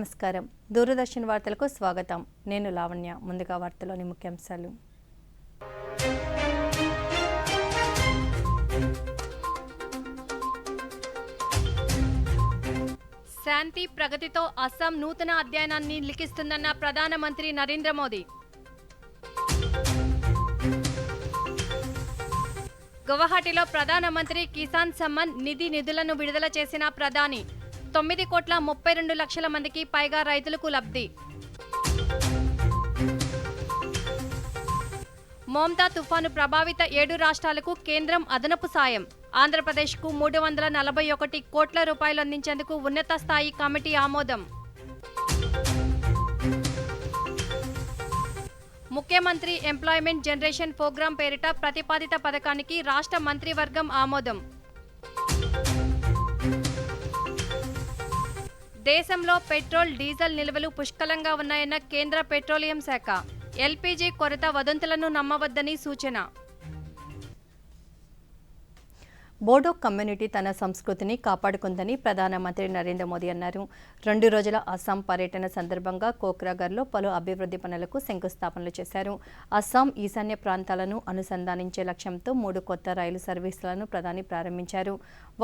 నమస్కారం. దూరదర్శన్ వార్తలకు స్వాగతం. నేను లావణ్య. ముందుగా వార్తలోని ముఖ్యాంశాలు. శాంతి ప్రగతితో అస్సాం నూతన అధ్యయనాన్ని లిఖిస్తుందన్న ప్రధానమంత్రి నరేంద్ర మోదీ. గువాహటిలో ప్రధానమంత్రి కిసాన్ సమ్మాన్ నిధి నిధులను విడుదల చేసిన ప్రధాని. 9,32,00,000 మందికి పైగా రైతులకు లబ్ధి. మోంతా తుఫాను ప్రభావిత 7 రాష్ట్రాలకు కేంద్రం అదనపు సాయం. ఆంధ్రప్రదేశ్కు 341 కోట్ల రూపాయలు అందించేందుకు ఉన్నత స్థాయి కమిటీ ఆమోదం. ముఖ్యమంత్రి ఎంప్లాయ్మెంట్ జనరేషన్ ప్రోగ్రాం పేరిట ప్రతిపాదిత పథకానికి రాష్ట్ర మంత్రివర్గం ఆమోదం. దేశంలో పెట్రోల్, డీజిల్ నిల్వలు పుష్కలంగా ఉన్నాయన్న కేంద్ర పెట్రోలియం శాఖ. ఎల్పీజీ కొరత వదంతులను నమ్మవద్దని సూచన. బోడో కమ్యూనిటీ తన సంస్కృతిని కాపాడుకుందని ప్రధానమంత్రి నరేంద్ర మోదీ అన్నారు. 2 రోజుల అస్సాం పర్యటన సందర్భంగా కోక్రాఘర్లో పలు అభివృద్ధి పనులకు శంకుస్థాపనలు చేశారు. అస్సాం ఈశాన్య ప్రాంతాలను అనుసంధానించే లక్ష్యంతో 3 కొత్త రైలు సర్వీసులను ప్రధాని ప్రారంభించారు.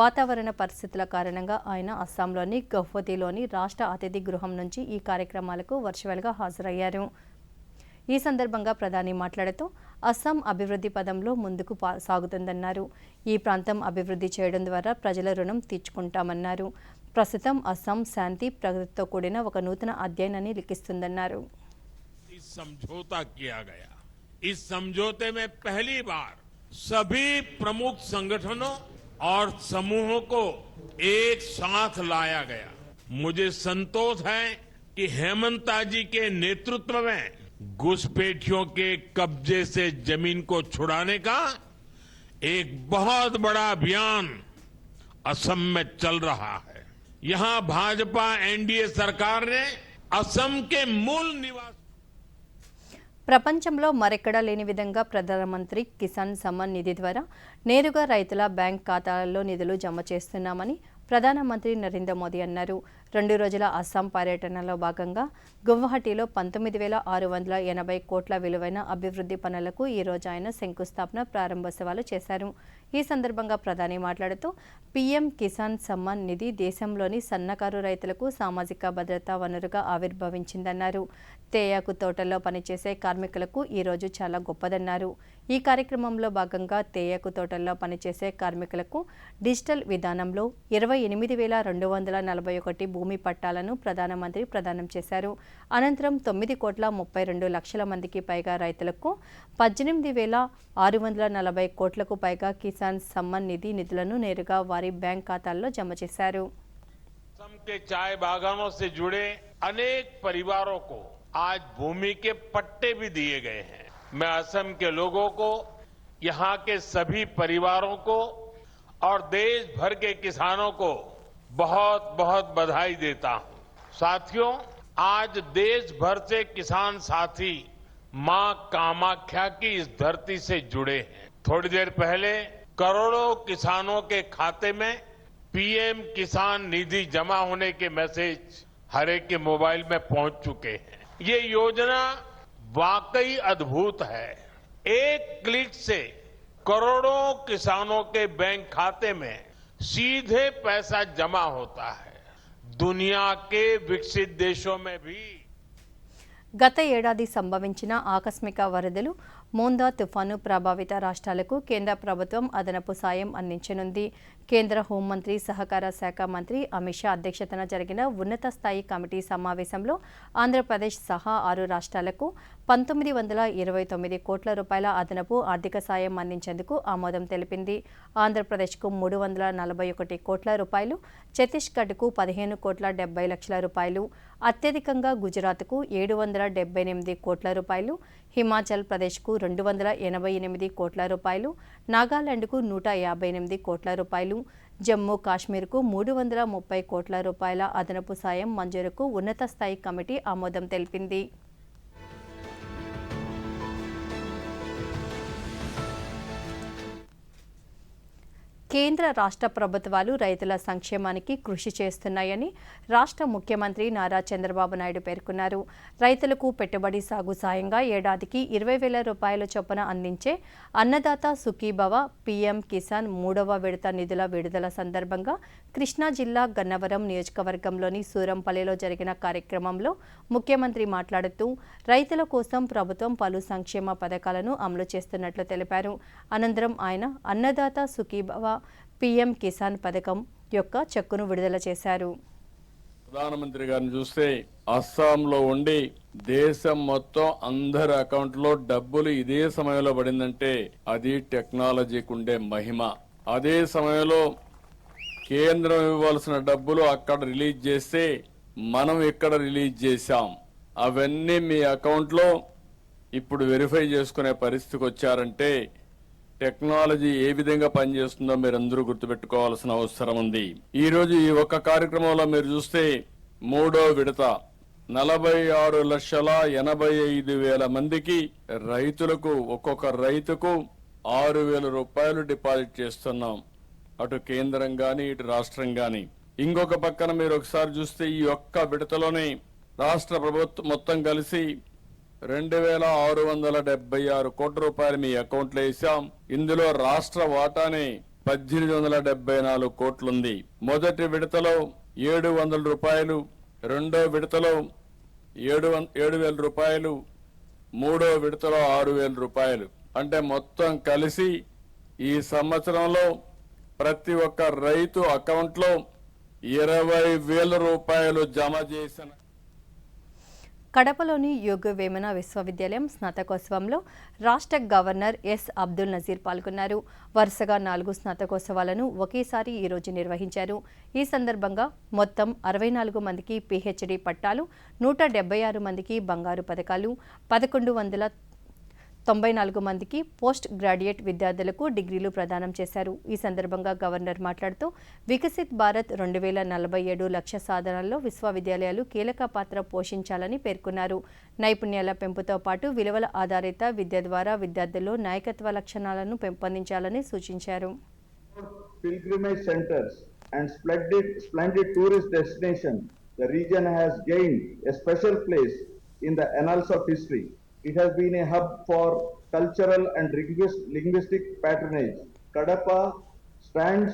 వాతావరణ పరిస్థితుల కారణంగా ఆయన అస్సాంలోని గౌహతిలోని రాష్ట్ర అతిథి గృహం నుంచి ఈ కార్యక్రమాలకు వర్చువల్గా హాజరయ్యారు. ఈ సందర్భంగా ప్రధాని మాట్లాడుతూ అస్సాం అభివృద్ధి పదంలో ముందుకు సాగుతుందన్నారు. ఈ ప్రాంతం అభివృద్ధి చేయడం ద్వారా ప్రజల రుణం తీర్చుకుంటామన్నారు. ప్రస్తుతం అస్సాం శాంతి ప్రగతితో కూడిన ఒక నూతన అధ్యయనాన్ని లిఖిస్తుందన్నారు. समझौता किया गया। इस समझौते में पहली बार सभी प्रमुख संगठनों और समूहों को एक साथ लाया गया। मुझे संतोष है कि हेमंता जी के नेतृत्व में घुसपैठियों के कब्जे से जमीन को छुड़ाने का एक बहुत बड़ा अभियान असम में चल रहा है। यहां भाजपा एनडीए सरकार ने असम के मूल निवासी ప్రపంచంలో మరెక్కడా లేని విధంగా ప్రధానమంత్రి కిసాన్ సమ్మాన్ నిధి ద్వారా నేరుగా రైతుల బ్యాంక్ ఖాతాల్లో నిధులు జమ చేస్తున్నామని ప్రధానమంత్రి నరేంద్ర మోదీ అన్నారు. 2 రోజుల అస్సాం పర్యటనలో భాగంగా గువాహటిలో 19,680 కోట్ల విలువైన అభివృద్ధి పనులకు ఈ రోజు ఆయన శంకుస్థాపన, ప్రారంభోత్సవాలు చేశారు. ఈ సందర్భంగా ప్రధాని మాట్లాడుతూ పీఎం కిసాన్ సమ్మాన్ నిధి దేశంలోని సన్నకారు రైతులకు సామాజిక భద్రతా వనరుగా ఆవిర్భవించిందన్నారు. తేయాకు తోటల్లో పనిచేసే కార్మికులకు ఈ రోజు చాలా గొప్పదన్నారు. ఈ కార్యక్రమంలో భాగంగా తేయాకు తోటల్లో పనిచేసే కార్మికులకు డిజిటల్ విధానంలో 28,241 భూమి పట్టాలను ప్రధానమంత్రి ప్రదానం చేశారు. అనంతరం 9,32,00,000 మందికి పైగా రైతులకు 18,640 కోట్లకు పైగా కిసాన్ సమ్మాన్ నిధి నిధులను నేరుగా వారి బ్యాంక్ ఖాతాల్లో జమ చేశారు. असम के चाय बागानों से जुड़े अनेक परिवारों को आज भूमि के पट्टे भी दिए गए हैं। मैं असम के लोगों को, यहाँ के सभी परिवारों को और देश भर के किसानों को बहुत बहुत बधाई देता हूं। साथियों, आज देश भर से किसान साथी मां कामाख्या की इस धरती से जुड़े हैं। थोड़ी देर पहले करोड़ों किसानों के खाते में पीएम किसान निधि जमा होने के मैसेज हर एक के मोबाइल में पहुंच चुके हैं। ये योजना वाकई अद्भुत है। एक क्लिक से करोड़ों किसानों के बैंक खाते में सीधे पैसा जमा होता है। दुनिया के विकसित देशों में भी గత ఏడాది సంభవించిన ఆకస్మిక వరదలు, మోందా తుఫాను ప్రభావిత రాష్ట్రాలకు కేంద్ర ప్రభుత్వం అదనపు సాయం అందించనుంది. కేంద్ర హోంమంత్రి, సహకార శాఖ మంత్రి అమిత్ షా అధ్యక్షతన జరిగిన ఉన్నత స్థాయి కమిటీ సమావేశంలో ఆంధ్రప్రదేశ్ సహా 6 రాష్ట్రాలకు 1,929 కోట్ల రూపాయల అదనపు ఆర్థిక సాయం అందించేందుకు ఆమోదం తెలిపింది. ఆంధ్రప్రదేశ్కు 341 కోట్ల రూపాయలు, ఛత్తీస్గఢ్కు 15,70,00,000 రూపాయలు, అత్యధికంగా గుజరాత్కు 778 కోట్ల రూపాయలు, హిమాచల్ ప్రదేశ్కు 288 కోట్ల రూపాయలు, నాగాలాండ్కు 158 కోట్ల రూపాయలు, జమ్మూ కాశ్మీర్కు 330 కోట్ల రూపాయల అదనపు సాయం మంజూరుకు ఉన్నత స్థాయి కమిటీ ఆమోదం తెలిపింది. కేంద్ర రాష్ట్ర ప్రభుత్వాలు రైతుల సంక్షేమానికి కృషి చేస్తున్నాయని రాష్ట్ర ముఖ్యమంత్రి నారా చంద్రబాబు నాయుడు పేర్కొన్నారు. రైతులకు పెట్టుబడి సాగు సాయంగా ఏడాదికి 20,000 రూపాయల చొప్పున అందించే అన్నదాత సుఖీభవ పీఎం కిసాన్ 3వ విడత నిధుల విడుదల సందర్భంగా కృష్ణా జిల్లా గన్నవరం నియోజకవర్గంలోని సూరంపల్లిలో జరిగిన కార్యక్రమంలో ముఖ్యమంత్రి మాట్లాడుతూ రైతుల కోసం ప్రభుత్వం పలు సంక్షేమ పథకాలను అమలు చేస్తున్నట్లు తెలిపారు. అనంతరం ఆయన అన్నదాత సుఖీభవ పీఎం కిసాన్ పథకం యొక్క చెక్కును విడుదల చేశారు. ప్రధానమంత్రి గారిని చూస్తే అస్సాంలో ఉండి దేశం మొత్తం అందరి అకౌంట్లో డబ్బులు ఇదే సమయంలో పడిందంటే అది టెక్నాలజీకి ఉండే మహిమ. అదే సమయంలో కేంద్రం ఇవ్వాల్సిన డబ్బులు అక్కడ రిలీజ్ చేస్తే మనం ఇక్కడ రిలీజ్ చేశాం. అవన్నీ మీ అకౌంట్లో ఇప్పుడు వెరిఫై చేసుకునే పరిస్థితికి వచ్చారంటే టెక్నాలజీ ఏ విధంగా పనిచేస్తుందో మీరందరూ గుర్తుపెట్టుకోవాల్సిన అవసరం ఉంది. ఈ రోజు ఈ ఒక్క కార్యక్రమంలో మీరు చూస్తే 3వ విడత 46,85,000 మందికి రైతులకు ఒక్కొక్క రైతుకు 6,000 రూపాయలు డిపాజిట్ చేస్తున్నాం. అటు కేంద్రం గాని ఇటు రాష్ట్రం గాని. ఇంకొక పక్కన మీరు ఒకసారి చూస్తే ఈ ఒక్క విడతలోనే రాష్ట్ర ప్రభుత్వం మొత్తం కలిసి 2,676 కోట్ల రూపాయలు మీ అకౌంట్లో వేసాం. ఇందులో రాష్ట్ర వాటానే 1,874 కోట్లుంది. మొదటి విడతలో 700 రూపాయలు, రెండో విడతలో 7,000 రూపాయలు, మూడో విడతలో 6,000 రూపాయలు. అంటే మొత్తం కలిసి ఈ సంవత్సరంలో ప్రతి ఒక్క రైతు అకౌంట్లో 20,000 రూపాయలు జమ చేసిన. కడపలోని యోగ వేమన విశ్వవిద్యాలయం స్నాతకోత్సవంలో రాష్ట్ర గవర్నర్ ఎస్ అబ్దుల్ నజీర్ పాల్గొన్నారు. వరుసగా 4 స్నాతకోత్సవాలను ఒకేసారి ఈరోజు నిర్వహించారు. ఈ సందర్భంగా మొత్తం 64 మందికి పీహెచ్డీ పట్టాలు, 176 మందికి బంగారు పథకాలు, 1,194 మందికి పోస్ట్ గ్రాడ్యుయేట్ విద్యార్థులకు డిగ్రీలు ప్రదానం చేశారు. ఈ సందర్భంగా గవర్నర్ మాట్లాడుతూ వికసిత్ భారత్ 2047 లక్ష్య సాధనలో విశ్వవిద్యాలయాలు కీలక పాత్ర పోషించాలని పేర్కొన్నారు. నైపుణ్యాల పెంపుతో పాటు విలువల ఆధారిత విద్య ద్వారా విద్యార్థుల్లో నాయకత్వ లక్షణాలను పెంపొందించాలని సూచించారు. Pilgrimage centers and splendid tourist destinations, the region has gained a special place in the annals of history. It has been a hub for cultural and linguistic patronage. Kadapa stands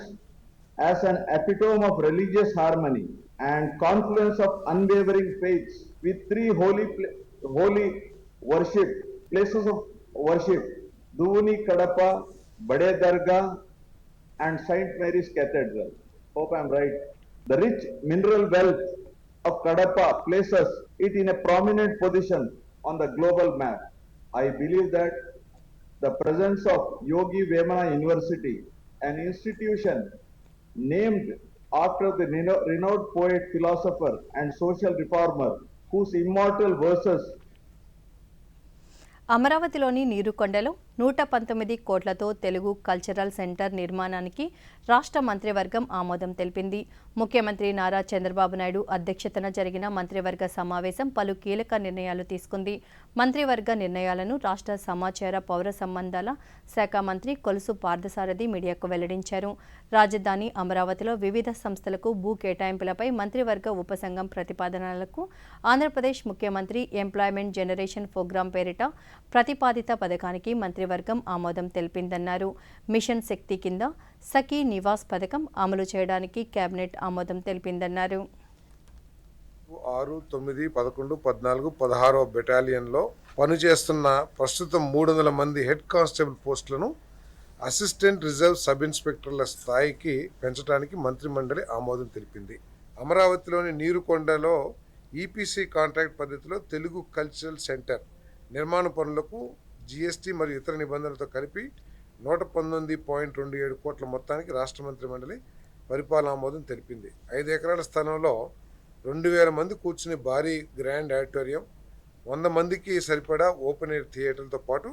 as an epitome of religious harmony and confluence of unwavering faiths with 3 holy worship places of worship: Duvuni Kadapa, Bade Dargah and St. Mary's Cathedral. Hope I am right. The rich mineral wealth of Kadapa places it in a prominent position on the global map. I believe that the presence of Yogi Vemana University, an institution named after the renowned poet, philosopher and social reformer whose immortal verses అమరావతిలోని నీరుకొండలో 119 కోట్లతో Telugu cultural centre నిర్మాణానికి రాష్ట్ర మంత్రివర్గం ఆమోదం తెలిపింది. ముఖ్యమంత్రి నారా చంద్రబాబు నాయుడు అధ్యక్షతన జరిగిన మంత్రివర్గ సమావేశం పలు కీలక నిర్ణయాలు తీసుకుంది. మంత్రివర్గ నిర్ణయాలను రాష్ట్ర సమాచార పౌర సంబంధాల శాఖ మంత్రి కొలుసు పార్థసారథి మీడియాకు వెల్లడించారు. రాజధాని అమరావతిలో వివిధ సంస్థలకు భూ కేటాయింపులపై మంత్రివర్గ ఉపసంఘం ప్రతిపాదనలకు ఆంధ్రప్రదేశ్ ముఖ్యమంత్రి ఎంప్లాయ్మెంట్ జనరేషన్ ప్రోగ్రాం పేరిట ప్రతిపాదిత పథకానికి మంత్రివర్గం ఆమోదం తెలిపిందన్నారు. మిషన్ శక్తి కింద సఖీ నివాస్ పథకం అమలు చేయడానికి కేబినెట్ ఆమోదం తెలిపిందన్నారు. 6, 9, 11, 14, 16వ బెటాలియన్లో పనిచేస్తున్న ప్రస్తుతం 300 మంది హెడ్ కానిస్టేబుల్ పోస్టులను అసిస్టెంట్ రిజర్వ్ సబ్ ఇన్స్పెక్టర్ల స్థాయికి పెంచడానికి మంత్రిమండలి ఆమోదం తెలిపింది. అమరావతిలోని నీరుకొండలో ఈపీసీ కాంట్రాక్ట్ పద్ధతిలో తెలుగు కల్చరల్ సెంటర్ నిర్మాణ పనులకు జీఎస్టీ మరియు ఇతర నిబంధనలతో కలిపి 119.27 కోట్ల మొత్తానికి రాష్ట్ర మంత్రి మండలి పరిపాలన ఆమోదం తెలిపింది. 5 ఎకరాల స్థలంలో 2,000 మంది కూర్చుని భారీ గ్రాండ్ ఆడిటోరియం, 100 మందికి సరిపడా ఓపెన్ ఎయిర్ థియేటర్లతో పాటు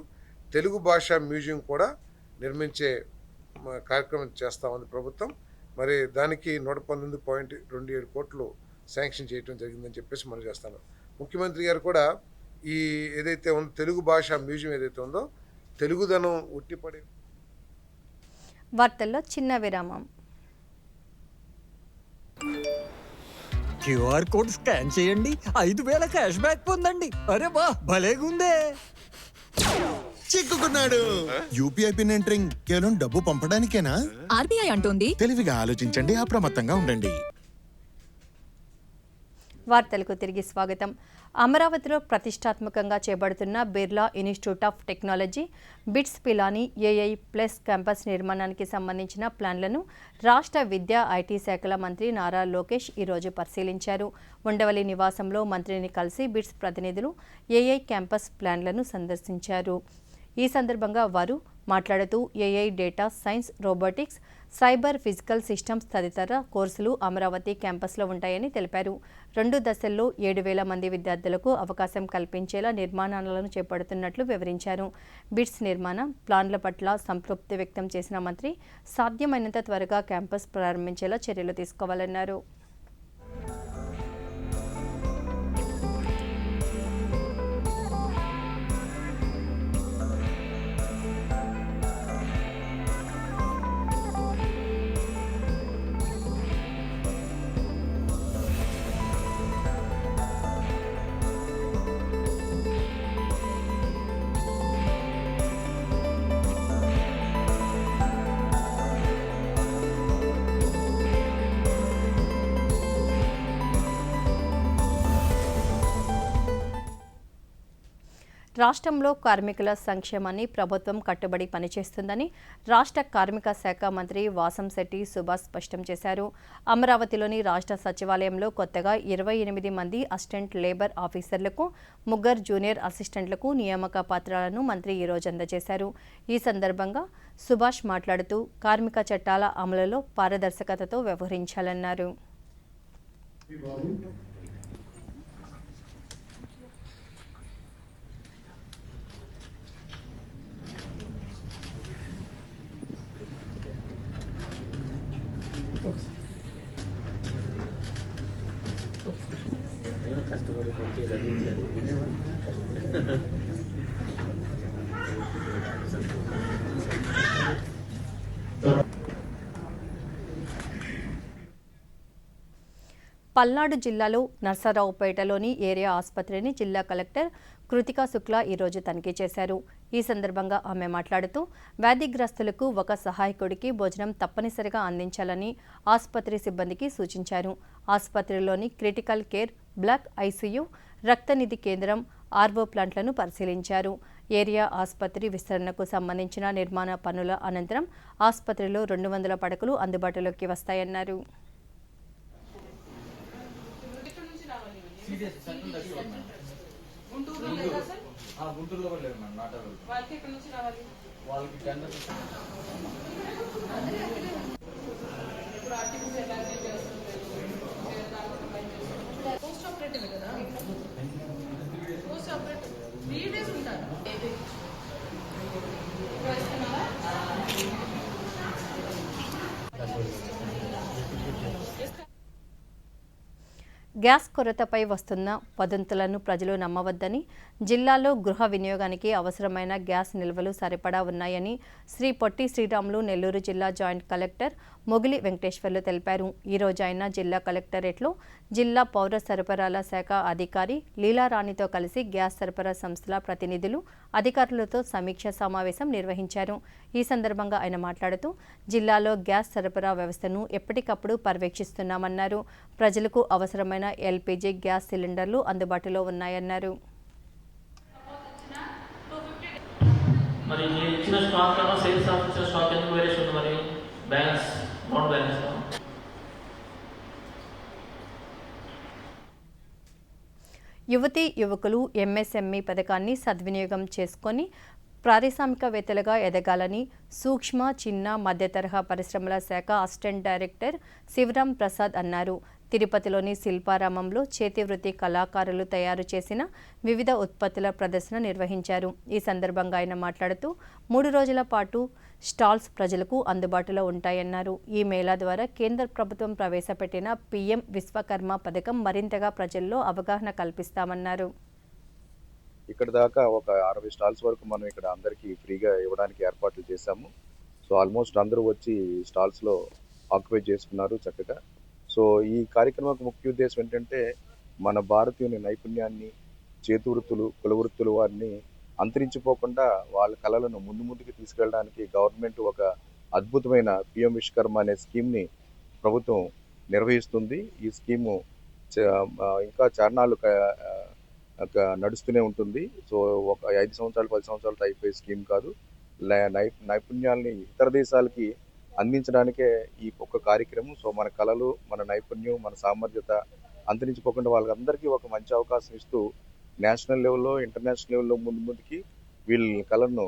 తెలుగు భాషా మ్యూజియం కూడా నిర్మించే కార్యక్రమం చేస్తామంది ప్రభుత్వం. మరి దానికి 119.27 కోట్లు శాంక్షన్ చేయడం జరిగిందని చెప్పేసి మనం చేస్తాను. ముఖ్యమంత్రి గారు కూడా ఈ ఏదైతే ఉందో తెలుగు భాష మ్యూజియం ఏదైతే ఉందో తెలుగుదనం ఉట్టిపడి వార్తల్లో చిన్న విరామం. క్యూఆర్ కోడ్ స్కాన్ చేయండి, 5,000 క్యాష్ బ్యాక్ పొందండి. అరే వా, భలేగుందే. చిక్కుకున్నాడు. యూపీఐ పిన్ ఎంటరింగ్ కేవలం డబ్బు పంపడానికేనా? ఆర్బీఐ అంటోంది తెలివిగా ఆలోచించండి, అప్రమత్తంగా ఉండండి. వార్తలకు తిరిగి స్వాగతం. అమరావతిలో ప్రతిష్టాత్మకంగా చేపడుతున్న Birla institute of technology bits Pilani AI plus campus నిర్మాణానికి సంబంధించిన ప్లాన్లను రాష్ట్ర విద్యా ఐటీ శాఖల మంత్రి నారా లోకేష్ ఈరోజు పరిశీలించారు. ఉండవల్లి నివాసంలో మంత్రిని కలిసి బిట్స్ ప్రతినిధులు ఏఐ క్యాంపస్ ప్లాన్లను సందర్శించారు. ఈ సందర్భంగా వారు మాట్లాడుతూ AI, data science, robotics, cyber physical systems తదితర కోర్సులు అమరావతి క్యాంపస్లో ఉంటాయని తెలిపారు. 2 దశల్లో 7,000 మంది విద్యార్థులకు అవకాశం కల్పించేలా నిర్మాణాలను చేపడుతున్నట్లు వివరించారు. బిట్స్ నిర్మాణ ప్లాన్ల పట్ల సంతృప్తి వ్యక్తం చేసిన మంత్రి సాధ్యమైనంత త్వరగా క్యాంపస్ ప్రారంభించేలా చర్యలు తీసుకోవాలన్నారు. రాష్ట్రంలో కార్మికుల సంక్షేమాన్ని ప్రభుత్వం కట్టుబడి పనిచేస్తుందని రాష్ట్ర కార్మిక శాఖ మంత్రి వాసంశెట్టి సుభాష్ స్పష్టం చేశారు. అమరావతిలోని రాష్ట్ర సచివాలయంలో కొత్తగా 28 మంది అసిస్టెంట్ లేబర్ ఆఫీసర్లకు, 3 జూనియర్ అసిస్టెంట్లకు నియామక పత్రాలను మంత్రి ఈరోజు అందజేశారు. ఈ సందర్భంగా సుభాష్ మాట్లాడుతూ కార్మిక చట్టాల అమలులో పారదర్శకతతో వ్యవహరించాలన్నారు. పల్నాడు జిల్లాలో నర్సరావుపేటలోని ఏరియా ఆసుపత్రిని జిల్లా కలెక్టర్ కృతికా శుక్లా ఈరోజు తనిఖీ చేశారు. ఈ సందర్భంగా ఆమె మాట్లాడుతూ వ్యాధిగ్రస్తులకు ఒక సహాయకుడికి భోజనం తప్పనిసరిగా అందించాలని ఆసుపత్రి సిబ్బందికి సూచించారు. ఆసుపత్రిలోని క్రిటికల్ కేర్ బ్లాక్, ఐసీయూ, రక్తనిధి కేంద్రం, ఆర్వో ప్లాంట్లను పరిశీలించారు. ఏరియా ఆసుపత్రి విస్తరణకు సంబంధించిన నిర్మాణ పనుల అనంతరం ఆసుపత్రిలో 200 పడకలు అందుబాటులోకి వస్తాయన్నారు. గుంటూరులో కూడా లేదు మేడం, నాట్ అవైలబుల్. వాళ్ళకి ఎక్కడి నుంచి రావాలి? వాళ్ళకి టెండర్ పోస్ట్ ఆపరేటివ్ కదా, పోస్ట్ ఆపరేటివ్ 3 days ఉంటారు. గ్యాస్ కొరతపై వస్తున్న వదంతులను ప్రజలు నమ్మవద్దని, జిల్లాలో గృహ వినియోగానికి అవసరమైన గ్యాస్ నిల్వలు సరిపడా ఉన్నాయని శ్రీ పొట్టి శ్రీరాములు నెల్లూరు జిల్లా జాయింట్ కలెక్టర్ మొగిలి వెంకటేశ్వర్లు తెలిపారు. ఈరోజు ఆయన జిల్లా కలెక్టరేట్లో జిల్లా పౌర సరఫరాల శాఖ అధికారి లీలారాణితో కలిసి గ్యాస్ సరఫరా సంస్థల ప్రతినిధులు, అధికారులతో సమీక్ష సమావేశం నిర్వహించారు. ఈ సందర్భంగా ఆయన మాట్లాడుతూ జిల్లాలో గ్యాస్ సరఫరా వ్యవస్థను ఎప్పటికప్పుడు పర్యవేక్షిస్తున్నామన్నారు. ప్రజలకు అవసరమైన ఎల్పీజీ గ్యాస్ సిలిండర్లు అందుబాటులో ఉన్నాయన్నారు. మరి మీరు ఇచ్చిన స్టాక్ కన్నా సేల్స్ ఆఫీసర్ స్టాక్ ఎందుకు వేరేసి ఉంది? మరి బ్యాలెన్స్ నాట్ బ్యాలెన్స్. యువతీ యువకులు ఎంఎస్ఎంఈ పథకాన్ని సద్వినియోగం చేసుకొని పారిశ్రామికవేత్తలుగా ఎదగాలని సూక్ష్మ, చిన్న, మధ్యతరహా పరిశ్రమల శాఖ అసిస్టెంట్ డైరెక్టర్ శివరాం ప్రసాద్ అన్నారు. తిరుపతిలోని శిల్పారామంలో చేతివృత్తి కళాకారులు తయారు చేసిన వివిధ ఉత్పత్తుల ప్రదర్శన నిర్వహించారు. ఈ సందర్భంగా ఆయన మాట్లాడుతూ 3 రోజుల పాటు స్టాల్స్ ప్రజలకు అందుబాటులో ఉంటాయన్నారు. ఈ మేళా ద్వారా కేంద్ర ప్రభుత్వం ప్రవేశపెట్టిన పీఎం విశ్వకర్మ పథకం మరింతగా ప్రజల్లో అవగాహన కల్పిస్తామన్నారు. ఇక్కడ దాకా ఒక 60 స్టాల్స్ వరకు మనం ఇక్కడ అందరికీ ఫ్రీగా ఇవ్వడానికి ఏర్పాట్లు చేశాము. సో ఆల్మోస్ట్ అందరూ వచ్చి స్టాల్స్లో ఆక్యుపై చేసుకున్నారు చక్కగా. సో ఈ కార్యక్రమం ముఖ్య ఉద్దేశం ఏంటంటే మన భారతీయుని నైపుణ్యాన్ని, చేతి వృత్తులు, కుల వృత్తులు వారిని అంతరించిపోకుండా వాళ్ళ కళలను ముందుకు తీసుకెళ్ళడానికి గవర్నమెంట్ ఒక అద్భుతమైన పిఎం విశ్వకర్మ అనే స్కీమ్ని ప్రభుత్వం నిర్వహిస్తుంది. ఈ స్కీము ఇంకా చారణాలు నడుస్తూనే ఉంటుంది. సో ఒక 5 సంవత్సరాలు 10 సంవత్సరాలతో అయిపోయే స్కీమ్ కాదు. నైపుణ్యాలని ఇతర దేశాలకి అందించడానికే ఈ ఒక్క కార్యక్రమం. సో మన కళలు, మన నైపుణ్యం, మన సామర్థ్యత అంతరించిపోకుండా వాళ్ళందరికీ ఒక మంచి అవకాశం ఇస్తూ నేషనల్ లెవెల్లో, ఇంటర్నేషనల్ లెవెల్లో ముందుకి వీళ్ళ కళను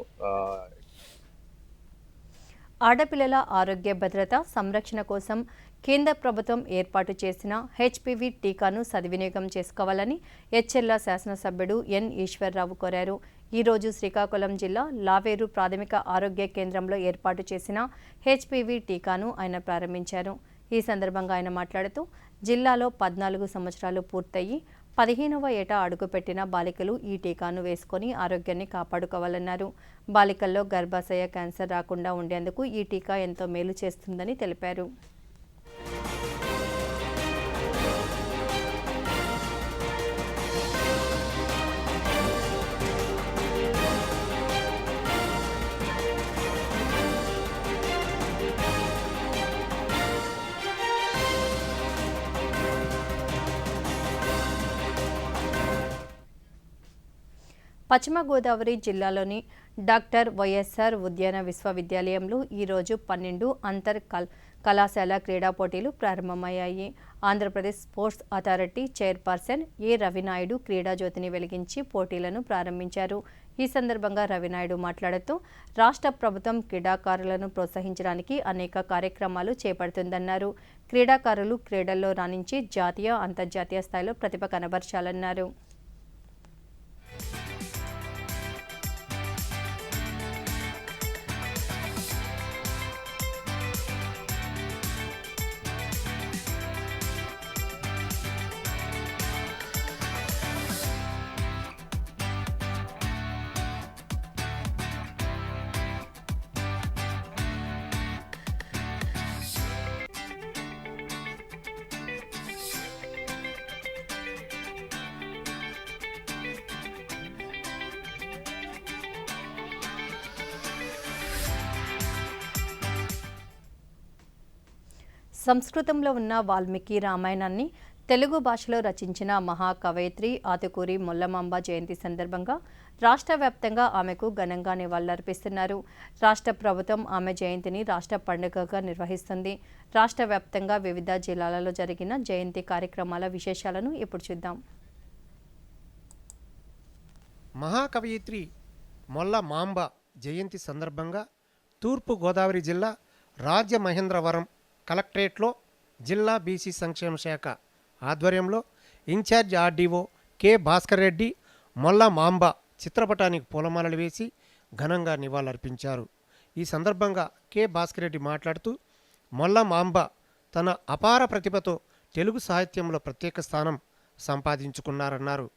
ఆడపిల్లల ఆరోగ్య భద్రత సంరక్షణ కోసం కేంద్ర ప్రభుత్వం ఏర్పాటు చేసిన హెచ్పివి టీకాను సద్వినియోగం చేసుకోవాలని ఎచ్చెర్ల శాసనసభ్యుడు ఎన్ ఈశ్వర్రావు కోరారు. ఈరోజు శ్రీకాకుళం జిల్లా లావేరు ప్రాథమిక ఆరోగ్య కేంద్రంలో ఏర్పాటు చేసిన హెచ్పివి టీకాను ఆయన ప్రారంభించారు. ఈ సందర్భంగా ఆయన మాట్లాడుతూ జిల్లాలో 14 సంవత్సరాలు పూర్తయి 15వ ఏట అడుగుపెట్టిన బాలికలు ఈ టీకాను వేసుకొని ఆరోగ్యాన్ని కాపాడుకోవాలన్నారు. బాలికల్లో గర్భాశయ క్యాన్సర్ రాకుండా ఉండేందుకు ఈ టీకా ఎంతో మేలు చేస్తుందని తెలిపారు. పశ్చిమ గోదావరి జిల్లాలోని డాక్టర్ వైఎస్ఆర్ ఉద్యాన విశ్వవిద్యాలయంలో ఈరోజు 12 అంతర్ కళాశాల క్రీడా పోటీలు ప్రారంభమయ్యాయి. ఆంధ్రప్రదేశ్ స్పోర్ట్స్ అథారిటీ చైర్పర్సన్ ఏ రవినాయుడు క్రీడా జ్యోతిని వెలిగించి పోటీలను ప్రారంభించారు. ఈ సందర్భంగా రవినాయుడు మాట్లాడుతూ రాష్ట్ర ప్రభుత్వం క్రీడాకారులను ప్రోత్సహించడానికి అనేక కార్యక్రమాలు చేపడుతుందన్నారు. క్రీడాకారులు క్రీడల్లో రాణించి జాతీయ, అంతర్జాతీయ స్థాయిలో ప్రతిభ కనబర్చాలన్నారు. సంస్కృతంలో ఉన్న వాల్మీకి రామాయణాన్ని తెలుగు భాషలో రచించిన మహాకవయిత్రి ఆతుకూరి మొల్లమాంబ జయంతి సందర్భంగా రాష్ట్ర వ్యాప్తంగా ఆమెకు ఘనంగా నివాళులర్పిస్తున్నారు. రాష్ట్ర ప్రభుత్వం ఆమె జయంతిని రాష్ట్ర పండుగగా నిర్వహిస్తుంది. రాష్ట్ర వ్యాప్తంగా వివిధ జిల్లాలలో జరిగిన జయంతి కార్యక్రమాల విశేషాలను ఇప్పుడు చూద్దాం. మహాకవయిత్రి మొల్లమాంబ జయంతి సందర్భంగా తూర్పు గోదావరి జిల్లా రాజమహేంద్రవరం కలెక్టరేట్లో జిల్లా బీసీ సంక్షేమ శాఖ ఆధ్వర్యంలో in charge RDO K Bhaskar Reddy Mollamamba చిత్రపటానికి పూలమాలలు వేసి ఘనంగా నివాళులర్పించారు. ఈ సందర్భంగా కె భాస్కర్ రెడ్డి మాట్లాడుతూ మొల్లమాంబ తన అపార ప్రతిభతో తెలుగు సాహిత్యంలో ప్రత్యేక స్థానం సంపాదించుకున్నారన్నారు.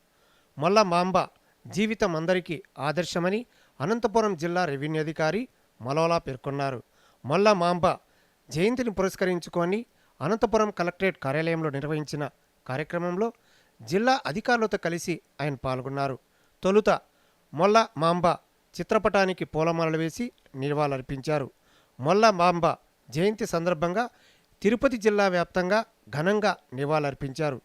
మొల్లమాంబ జీవితం అందరికీ ఆదర్శమని అనంతపురం జిల్లా రెవెన్యూ అధికారి మలోలా పేర్కొన్నారు. మొల్లమాంబ జయంతిని పురస్కరించుకొని అనంతపురం కలెక్టరేట్ కార్యాలయంలో నిర్వహించిన కార్యక్రమంలో జిల్లా అధికారులతో కలిసి ఆయన పాల్గొన్నారు. తొలుత మొల్లమాంబ చిత్రపటానికి పూలమాలలు వేసి నివాళులర్పించారు. మొల్లమాంబ జయంతి సందర్భంగా తిరుపతి జిల్లా వ్యాప్తంగా ఘనంగా నివాళులర్పించారు.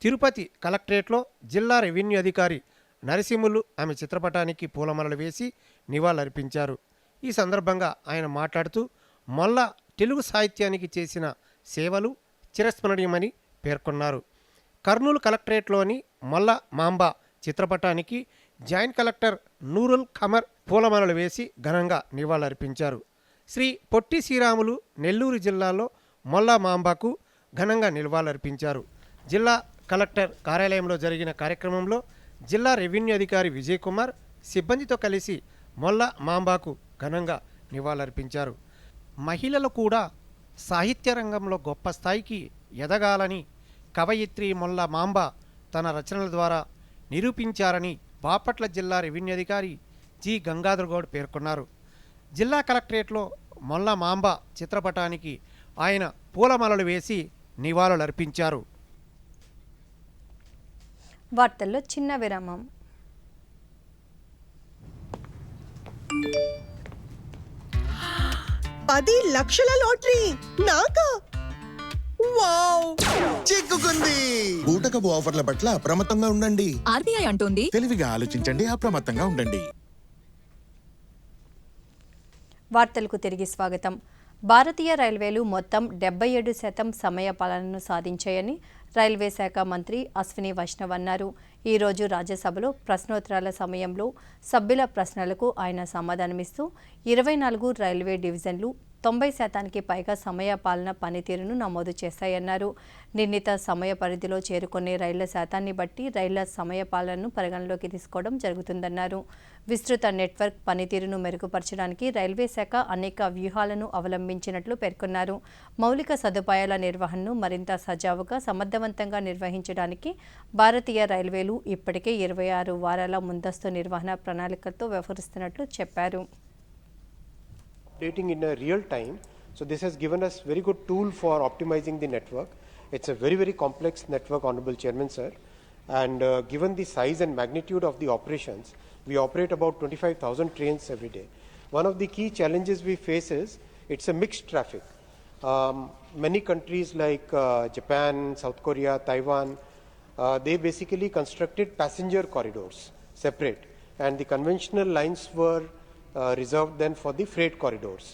తిరుపతి కలెక్టరేట్లో జిల్లా రెవెన్యూ అధికారి నరసింహులు ఆమె చిత్రపటానికి పూలమాలలు వేసి నివాళులర్పించారు. ఈ సందర్భంగా ఆయన మాట్లాడుతూ మొల్ల తెలుగు సాహిత్యానికి చేసిన సేవలు చిరస్మరణీయమని పేర్కొన్నారు. కర్నూలు కలెక్టరేట్లోని మొల్లమాంబ చిత్రపటానికి జాయింట్ కలెక్టర్ నూరుల్ ఖమర్ పూలమాలలు వేసి ఘనంగా నివాళులర్పించారు. శ్రీ పొట్టి శ్రీరాములు నెల్లూరు జిల్లాలో మొల్లమాంబకు ఘనంగా నివాళులర్పించారు. జిల్లా కలెక్టర్ కార్యాలయంలో జరిగిన కార్యక్రమంలో జిల్లా రెవెన్యూ అధికారి విజయ్ కుమార్ సిబ్బందితో కలిసి మొల్లమాంబకు ఘనంగా నివాళులర్పించారు. మహిళలు కూడా సాహిత్య రంగంలో గొప్ప స్థాయికి ఎదగాలని కవయిత్రి మొల్లమాంబ తన రచనల ద్వారా నిరూపించారని బాపట్ల జిల్లా రెవెన్యూ అధికారి జి గంగాధర్ గౌడ్ పేర్కొన్నారు. జిల్లా కలెక్టరేట్లో మొల్ల మాంబ చిత్రపటానికి ఆయన పూలమాలలు వేసి నివాళులర్పించారు. వార్తల్లో చిన్న విరామం. $10 లక్షల లాటరీ నాకా? వావ్! చిక్కుకుంది. బూటకపు ఆఫర్ల పట్ల అప్రమత్తంగా ఉండండి. ఆర్బీఐ అంటోంది తెలివిగా ఆలోచించండి, అప్రమత్తంగా ఉండండి. వార్తలకు తిరిగి స్వాగతం. భారతీయ రైల్వేలు మొత్తం 77% సమయ పాలనను సాధించాయని రైల్వే శాఖ మంత్రి అశ్విని వైష్ణవ్ అన్నారు. ఈరోజు రాజ్యసభలో ప్రశ్నోత్తరాల సమయంలో సభ్యుల ప్రశ్నలకు ఆయన సమాధానమిస్తూ 24 రైల్వే డివిజన్లు 90% పైగా సమయ పాలన పనితీరును నమోదు చేశాయన్నారు. నిర్ణీత సమయ పరిధిలో చేరుకునే రైళ్ల శాతాన్ని బట్టి రైళ్ల సమయ పాలనను పరిగణలోకి తీసుకోవడం జరుగుతుందన్నారు. విస్తృత నెట్వర్క్ పనితీరును మెరుగుపరచడానికి రైల్వే శాఖ అనేక వ్యూహాలను అవలంబించినట్లు పేర్కొన్నారు. మౌలిక సదుపాయాల నిర్వహణను మరింత సజావుగా సమర్థవంతంగా నిర్వహించడానికి భారతీయ రైల్వేలు ఇప్పటికే 26 వారాల ముందస్తు నిర్వహణ ప్రణాళికలతో వ్యవహరిస్తున్నట్లు చెప్పారు. Updating in a real time, so this has given us very good tool for optimizing the network. It's a very complex network, Honorable Chairman sir, and given the size and magnitude of the operations, we operate about 25,000 trains every day. One of the key challenges we face is it's a mixed traffic. Many countries like Japan, South Korea, Taiwan, they basically constructed passenger corridors separate, and the conventional lines were reserved then for the freight corridors.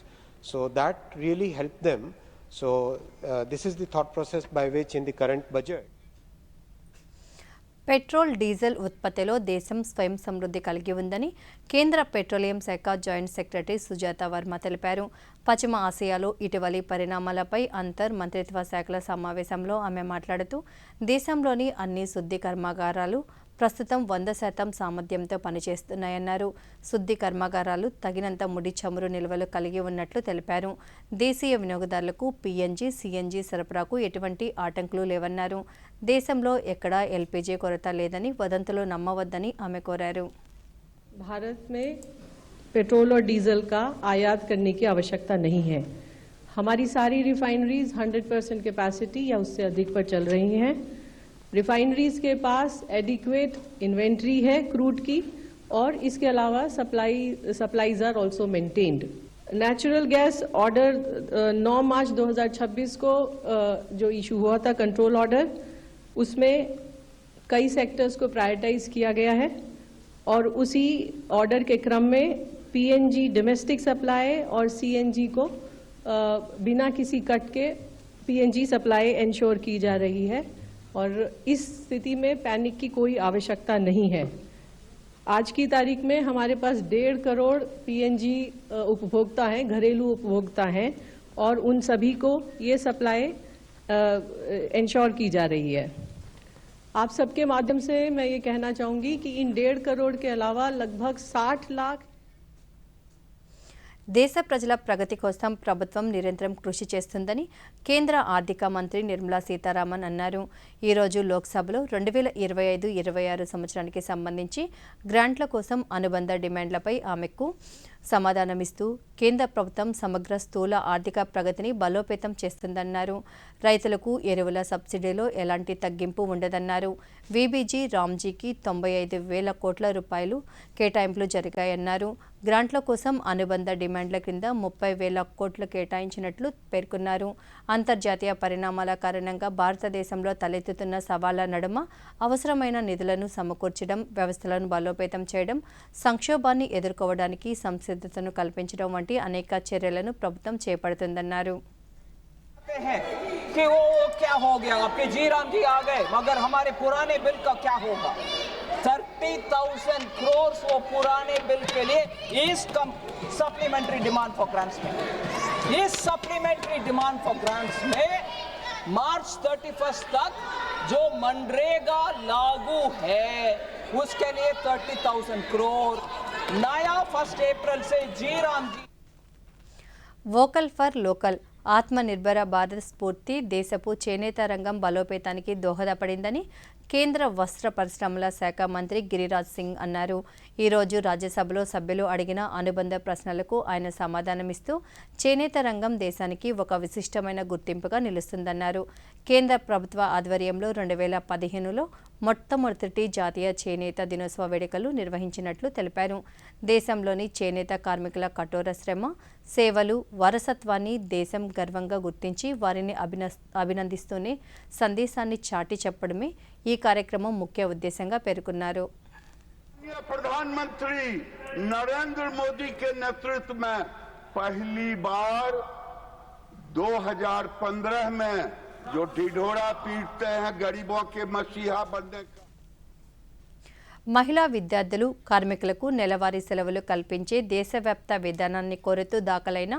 So that really helped them. So this is the thought process by which in the current budget. Petrol diesel ఉత్పత్తిలో దేశం స్వయం సమృద్ధి కలిగి ఉందని కేంద్ర petroleum శాఖ joint secretary Sujatha Varma తెలిపారు. పశ్చిమ ఆసియాలో ఇటీవలి పరిణామాలపై మంత్రిత్వ శాఖల సమావేశంలో ఆమె మాట్లాడుతూ దేశంలోని అన్ని శుద్ధి కర్మాగారాలు ప్రస్తుతం 100% సామర్థ్యంతో పనిచేస్తున్నాయన్నారు. శుద్ధి కర్మాగారాలు తగినంత ముడి చమురు నిల్వలు కలిగి ఉన్నట్లు తెలిపారు. దేశీయ వినియోగదారులకు పీఎన్జీ, సీఎన్జీ సరఫరాకు ఎటువంటి ఆటంకులు లేవన్నారు. దేశంలో ఎక్కడా ఎల్పీజీ కొరత లేదని వదంతులు నమ్మవద్దని ఆమె కోరారు. भारत में पेट्रोल और डीजल का आयात करने की आवश्यकता नहीं है. हमारी सारी रिफाइनरीज 100% कैपेसिटी या उससे अधिक पर चल रही हैं. रिफाइनरीज के पास एडिक्वेट इन्वेंट्री है क्रूड की, और इसके अलावा supplies are also maintained. Natural gas order 9 मार्च 2026 को जो इशू हुआ था कंट्रोल ऑर्डर, उसमें कई सेक्टर्स को प्रायोरिटाइज किया गया है, और उसी ऑर्डर के क्रम में पीएनजी डोमेस्टिक सप्लाई और सीएनजी को बिना किसी कट के पीएनजी सप्लाई इंश्योर की जा रही है, और इस स्थिति में पैनिक की कोई आवश्यकता नहीं है. आज की तारीख में हमारे पास 1.5 करोड़ पीएनजी उपभोक्ता हैं, घरेलू उपभोक्ता हैं, और उन सभी को ये सप्लाई इंश्योर की जा रही है. आप सबके माध्यम से मैं ये कहना चाहूँगी कि इन 1.5 करोड़ के अलावा लगभग 60 लाख దేశ ప్రజల ప్రగతి కోసం ప్రభుత్వం నిరంతరం కృషి చేస్తుందని కేంద్ర ఆర్థిక మంత్రి నిర్మలా సీతారామన్ అన్నారు. ఈరోజు లోక్సభలో 2025-26 సంవత్సరానికి సంబంధించి గ్రాంట్ల కోసం అనుబంధ డిమాండ్లపై ఆమెకు సమాధానమిస్తూ కేంద్ర ప్రభుత్వం సమగ్ర స్థూల ఆర్థిక ప్రగతిని బలోపేతం చేస్తుందన్నారు. రైతులకు ఎరువుల సబ్సిడీలో ఎలాంటి తగ్గింపు ఉండదన్నారు. వీబీజీ రామ్జీకి 95,000 కోట్ల రూపాయలు కేటాయింపులు జరిగాయన్నారు. గ్రాంట్ల కోసం అనుబంధ డిమాండ్ల కింద 30,000 కోట్లు కేటాయించినట్లు పేర్కొన్నారు. అంతర్జాతీయ పరిణామాల కారణంగా భారతదేశంలో తలెత్తుతున్న సవాళ్ల నడుమ అవసరమైన నిధులను సమకూర్చడం, వ్యవస్థలను బలోపేతం చేయడం, సంక్షోభాన్ని ఎదుర్కోవడానికి సంసిద్ధతను కల్పించడం వంటి అనేక చర్యలను ప్రభుత్వం చేపడుతుందన్నారు. कि वो क्या हो गया, आपके जी राम जी आ गए, मगर हमारे पुराने बिल का क्या होगा? 30,000 करोड़ वो पुराने बिल के लिए इस सप्लीमेंट्री डिमांड फॉर ग्रांट्स में, इस सप्लीमेंट्री डिमांड फॉर ग्रांट्स में मार्च 31 तक जो मनरेगा लागू है उसके लिए 30,000 करोड़ नया 1 अप्रैल से G RAM G. Vocal for local Atmanirbhar Bharat స్ఫూర్తి దేశపు చేనేత రంగం బలోపేతానికి దోహదపడిందని కేంద్ర వస్త్ర పరిశ్రమల శాఖ మంత్రి గిరిరాజ్ సింగ్ అన్నారు. ఈరోజు రాజ్యసభలో సభ్యులు అడిగిన అనుబంధ ప్రశ్నలకు ఆయన సమాధానమిస్తూ చేనేత రంగం దేశానికి ఒక విశిష్టమైన గుర్తింపుగా నిలుస్తుందన్నారు. కేంద్ర ప్రభుత్వ ఆధ్వర్యంలో 2015లో మొట్టమొదటి జాతీయ చేనేత దినోత్సవ వేడుకలు నిర్వహించినట్లు తెలిపారు. దేశంలోని చేనేత కార్మికుల కఠోర శ్రమ, సేవలు, వారసత్వాన్ని దేశం గర్వంగా గుర్తించి వారిని అభినందిస్తూనే సందేశాన్ని చాటి చెప్పడమే ఈ కార్యక్రమం ముఖ్య ఉద్దేశంగా పేర్కొన్నారు. प्रधानमंत्री नरेंद्र मोदी के नेतृत्व में पहली बार 2015 में जो ढिढोरा पीटते हैं गरीबों के मसीहा बनने का మహిళా విద్యార్థులు కార్మికులకు నెలవారీ సెలవులు కల్పించే దేశవ్యాప్త విధానాన్ని కోరుతూ దాఖలైన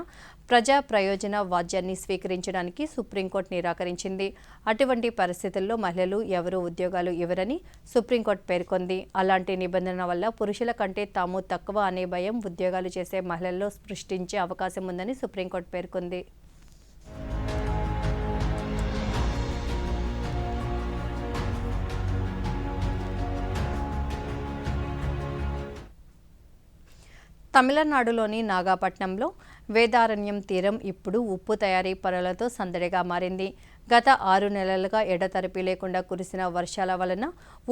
ప్రజా ప్రయోజన వాద్యాన్ని స్వీకరించడానికి సుప్రీంకోర్టు నిరాకరించింది. అటువంటి పరిస్థితుల్లో మహిళలు ఎవరూ ఉద్యోగాలు ఇవ్వరని సుప్రీంకోర్టు పేర్కొంది. అలాంటి నిబంధన వల్ల పురుషుల కంటే తాము తక్కువ అనే భయం ఉద్యోగాలు చేసే మహిళల్లో సృష్టించే అవకాశం ఉందని సుప్రీంకోర్టు పేర్కొంది. తమిళనాడులోని నాగపట్నంలో వేదారణ్యం తీరం ఇప్పుడు ఉప్పు తయారీ పనులతో సందడిగా మారింది. గత 6 నెలలుగా ఎడతెరిపి లేకుండా కురిసిన వర్షాల వలన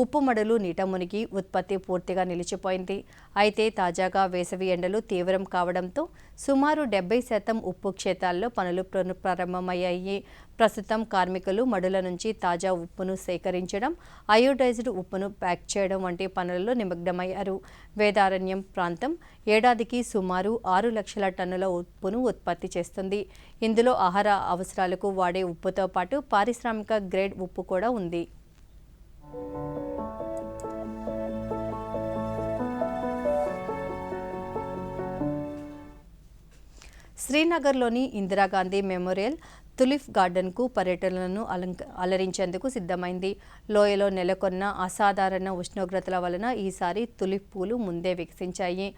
ఉప్పు మడులు నీట మునిగి ఉత్పత్తి పూర్తిగా నిలిచిపోయింది. అయితే తాజాగా వేసవి ఎండలు తీవ్రం కావడంతో సుమారు 70% ఉప్పు క్షేత్రాల్లో పనులు ప్రారంభమయ్యాయి. ప్రస్తుతం కార్మికులు మడుల నుంచి తాజా ఉప్పును సేకరించడం, అయోడైజ్డ్ ఉప్పును ప్యాక్ చేయడం వంటి పనులలో నిమగ్నమయ్యారు. వేదారణ్యం ప్రాంతం ఏడాదికి సుమారు 6 లక్షల టన్నుల ఉప్పును ఉత్పత్తి చేస్తుంది. ఇందులో ఆహార అవసరాలకు వాడే ఉప్పుతో పాటు పారిశ్రామిక గ్రేడ్ ఉప్పు కూడా ఉంది. శ్రీనగర్లోని ఇందిరాగాంధీ మెమోరియల్ తులిప్ గార్డెన్కు పర్యటనలను అలరించేందుకు సిద్ధమైంది. లోయలో నెలకొన్న అసాధారణ ఉష్ణోగ్రతల వలన ఈసారి తులిప్ పూలు ముందే వికసించాయి.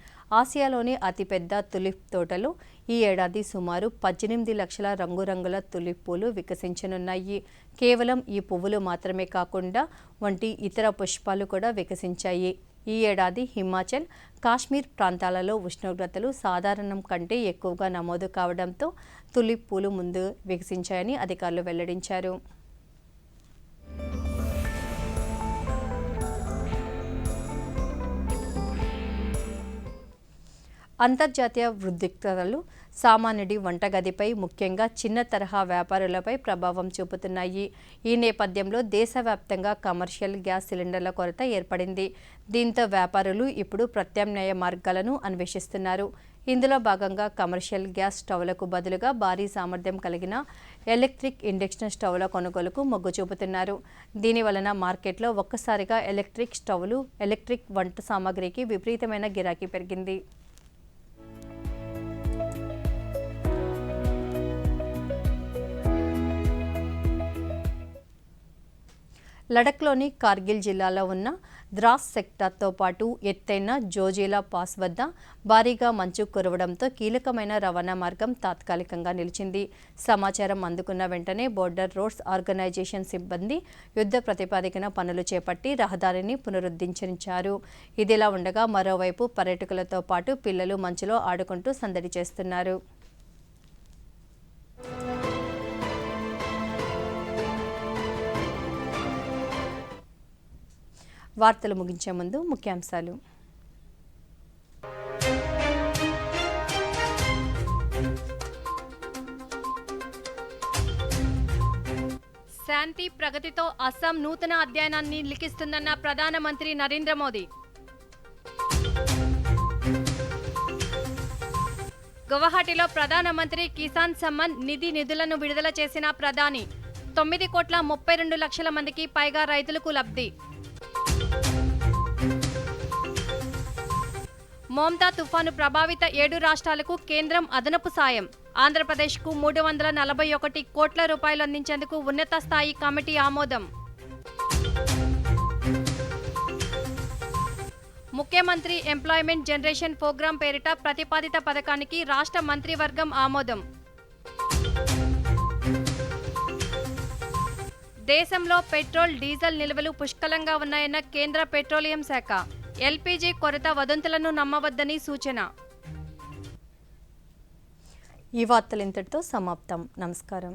ఆసియాలోని అతిపెద్ద తులిప్ తోటలో ఈ ఏడాది సుమారు 18 లక్షల రంగురంగుల తులిప్ పూలు వికసించనున్నాయి. కేవలం ఈ పువ్వులు మాత్రమే కాకుండా వంటి ఇతర పుష్పాలు కూడా వికసించాయి. ఈ ఏడాది హిమాచల్, కాశ్మీర్ ప్రాంతాలలో ఉష్ణోగ్రతలు సాధారణం కంటే ఎక్కువగా నమోదు కావడంతో తులిప్ పూలు ముందు వికసించాయని అధికారులు వెల్లడించారు. అంతర్జాతీయ ఉద్రిక్తతలు సామాన్యుడి వంటగదిపై, ముఖ్యంగా చిన్న తరహా వ్యాపారులపై ప్రభావం చూపుతున్నాయి. ఈ నేపథ్యంలో దేశవ్యాప్తంగా కమర్షియల్ గ్యాస్ సిలిండర్ల కొరత ఏర్పడింది. దీంతో వ్యాపారులు ఇప్పుడు ప్రత్యామ్నాయ మార్గాలను అన్వేషిస్తున్నారు. ఇందులో భాగంగా కమర్షియల్ గ్యాస్ స్టవ్లకు బదులుగా భారీ సామర్థ్యం కలిగిన ఎలక్ట్రిక్ ఇండక్షన్ స్టవ్ల కొనుగోలుకు మొగ్గు చూపుతున్నారు. దీనివలన మార్కెట్లో ఒక్కసారిగా ఎలక్ట్రిక్ స్టవ్లు, ఎలక్ట్రిక్ వంట సామాగ్రికి విపరీతమైన గిరాకీ పెరిగింది. లడఖ్లోని కార్గిల్ జిల్లాలో ఉన్న ద్రాస్ సెక్టార్తో పాటు ఎత్తైన జోజిలా పాస్ వద్ద భారీగా మంచు కురవడంతో కీలకమైన రవాణా మార్గం తాత్కాలికంగా నిలిచింది. సమాచారం అందుకున్న వెంటనే బోర్డర్ రోడ్స్ ఆర్గనైజేషన్ సిబ్బంది యుద్ధ ప్రాతిపదికన పనులు చేపట్టి రహదారిని పునరుద్ధరించారు. ఇదిలా ఉండగా మరోవైపు పర్యాటకులతో పాటు పిల్లలు మంచులో ఆడుకుంటూ సందడి చేస్తున్నారు. వార్తలు ముగించే ముందు ముఖ్యాంశాలు. శాంతి ప్రగతితో అస్సాం నూతన అధ్యాయాన్ని లిఖిస్తుందన్న ప్రధానమంత్రి నరేంద్ర మోదీ. గువాహటిలో ప్రధానమంత్రి కిసాన్ సమ్మాన్ నిధి నిధులను విడుదల చేసిన ప్రధాని. 9,32,00,000 మందికి పైగా రైతులకు లబ్ధి. మోంతా తుఫాను ప్రభావిత 7 రాష్ట్రాలకు కేంద్రం అదనపు సాయం. ఆంధ్రప్రదేశ్కు 341 కోట్ల రూపాయలు అందించేందుకు ఉన్నత స్థాయి కమిటీ ఆమోదం. ముఖ్యమంత్రి ఎంప్లాయ్మెంట్ జనరేషన్ ప్రోగ్రాం పేరిట ప్రతిపాదిత పథకానికి రాష్ట్ర మంత్రివర్గం ఆమోదం. దేశంలో పెట్రోల్ డీజిల్ నిల్వలు పుష్కలంగా ఉన్నాయన్న కేంద్ర పెట్రోలియం శాఖ. ఎల్పీజీ కొరత వదంతులను నమ్మవద్దని సూచన. ఈ వార్తలు ఇంతటితో సమాప్తం. నమస్కారం.